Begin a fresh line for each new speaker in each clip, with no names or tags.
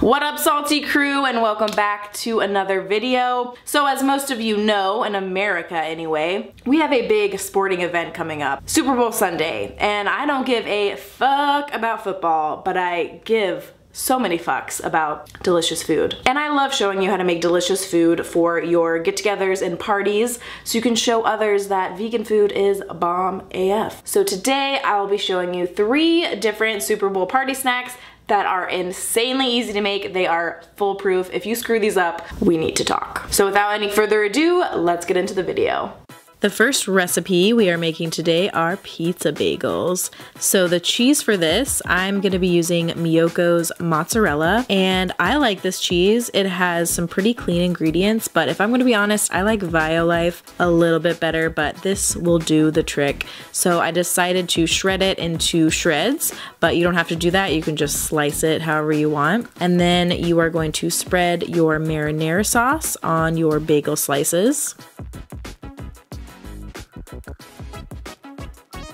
What up, salty crew, and welcome back to another video. So as most of you know, in America anyway, we have a big sporting event coming up, Super Bowl Sunday, and I don't give a fuck about football, but I give so many fucks about delicious food. And I love showing you how to make delicious food for your get-togethers and parties so you can show others that vegan food is bomb AF. So today I'll be showing you 3 different Super Bowl party snacks that are insanely easy to make. They are foolproof. If you screw these up, we need to talk. So without any further ado, let's get into the video. The first recipe we are making today are pizza bagels. So the cheese for this, I'm gonna be using Miyoko's mozzarella, and I like this cheese. It has some pretty clean ingredients, but if I'm gonna be honest, I like Violife a little bit better, but this will do the trick. So I decided to shred it into shreds, but you don't have to do that. You can just slice it however you want. And then you are going to spread your marinara sauce on your bagel slices.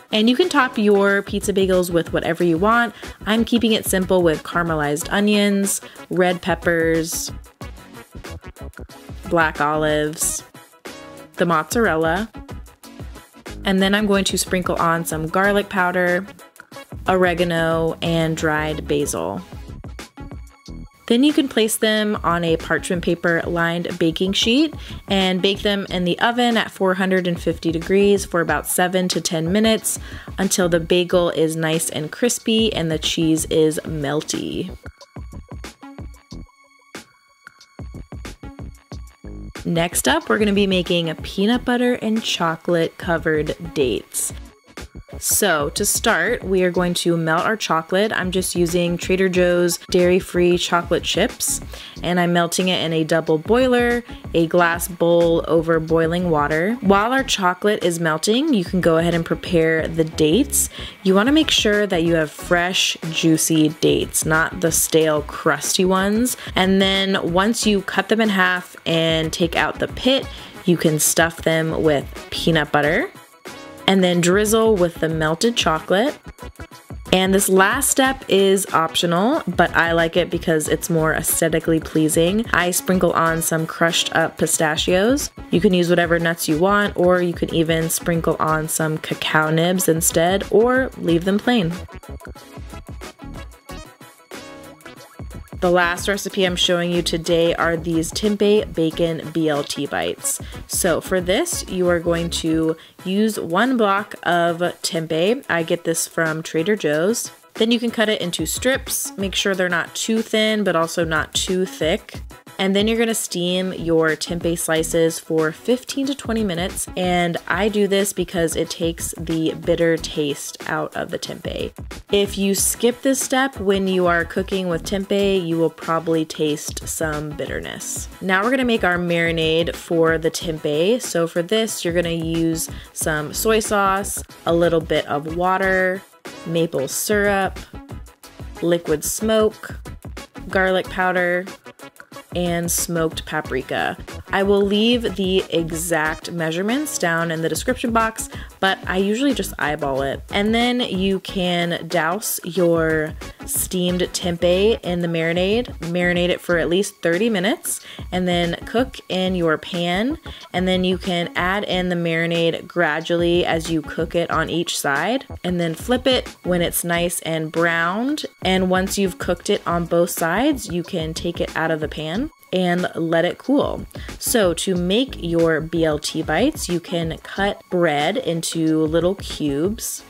And you can top your pizza bagels with whatever you want. I'm keeping it simple with caramelized onions, red peppers, black olives, the mozzarella, and then I'm going to sprinkle on some garlic powder, oregano, and dried basil. Then you can place them on a parchment paper lined baking sheet and bake them in the oven at 450 degrees for about 7 to 10 minutes until the bagel is nice and crispy and the cheese is melty. Next up, we're going to be making peanut butter and chocolate covered dates. So to start, we are going to melt our chocolate. I'm just using Trader Joe's dairy-free chocolate chips, and I'm melting it in a double boiler, a glass bowl over boiling water. While our chocolate is melting, you can go ahead and prepare the dates. You want to make sure that you have fresh, juicy dates, not the stale, crusty ones. And then once you cut them in half and take out the pit, you can stuff them with peanut butter and then drizzle with the melted chocolate. And this last step is optional, but I like it because it's more aesthetically pleasing. I sprinkle on some crushed up pistachios. You can use whatever nuts you want, or you can even sprinkle on some cacao nibs instead, or leave them plain. The last recipe I'm showing you today are these Tempeh Bacon Blt Bites. So for this, you are going to use 1 block of tempeh. I get this from Trader Joe's. Then you can cut it into strips. Make sure they're not too thin, but also not too thick. And then you're gonna steam your tempeh slices for 15 to 20 minutes. And I do this because it takes the bitter taste out of the tempeh. If you skip this step when you are cooking with tempeh, you will probably taste some bitterness. Now we're gonna make our marinade for the tempeh. So for this, you're gonna use some soy sauce, a little bit of water, maple syrup, liquid smoke, garlic powder, and smoked paprika. I will leave the exact measurements down in the description box, but I usually just eyeball it. And then you can douse your steamed tempeh in the marinade. Marinate it for at least 30 minutes and then cook in your pan. And then you can add in the marinade gradually as you cook it on each side, and then flip it when it's nice and browned. And once you've cooked it on both sides, you can take it out of the pan and let it cool. So to make your BLT bites, you can cut bread into little cubes.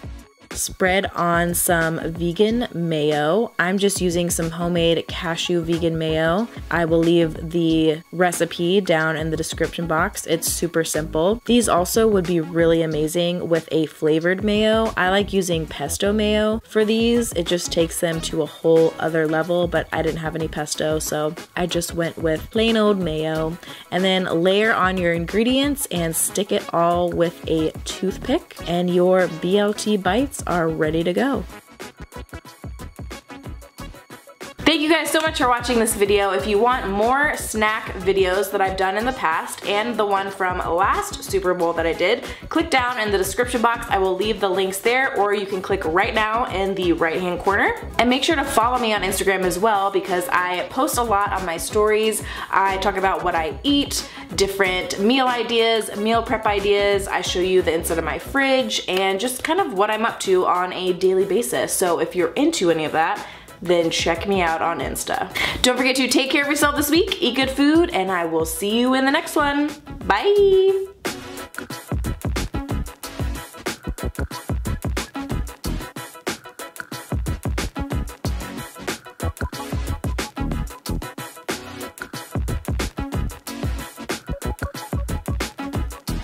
Spread on some vegan mayo. I'm just using some homemade cashew vegan mayo. I will leave the recipe down in the description box. It's super simple. These also would be really amazing with a flavored mayo. I like using pesto mayo for these. It just takes them to a whole other level, but I didn't have any pesto, so I just went with plain old mayo. And then layer on your ingredients and stick it all with a toothpick, and your BLT bites are ready to go. Thank you you guys so much for watching this video. If you want more snack videos that I've done in the past and the one from last Super Bowl that I did, click down in the description box. I will leave the links there, or you can click right now in the right hand corner. And make sure to follow me on Instagram as well, because I post a lot on my stories. I talk about what I eat, different meal ideas, meal prep ideas. I show you the inside of my fridge and just kind of what I'm up to on a daily basis. So if you're into any of that, then check me out on Insta. Don't forget to take care of yourself this week, eat good food, and I will see you in the next one. Bye!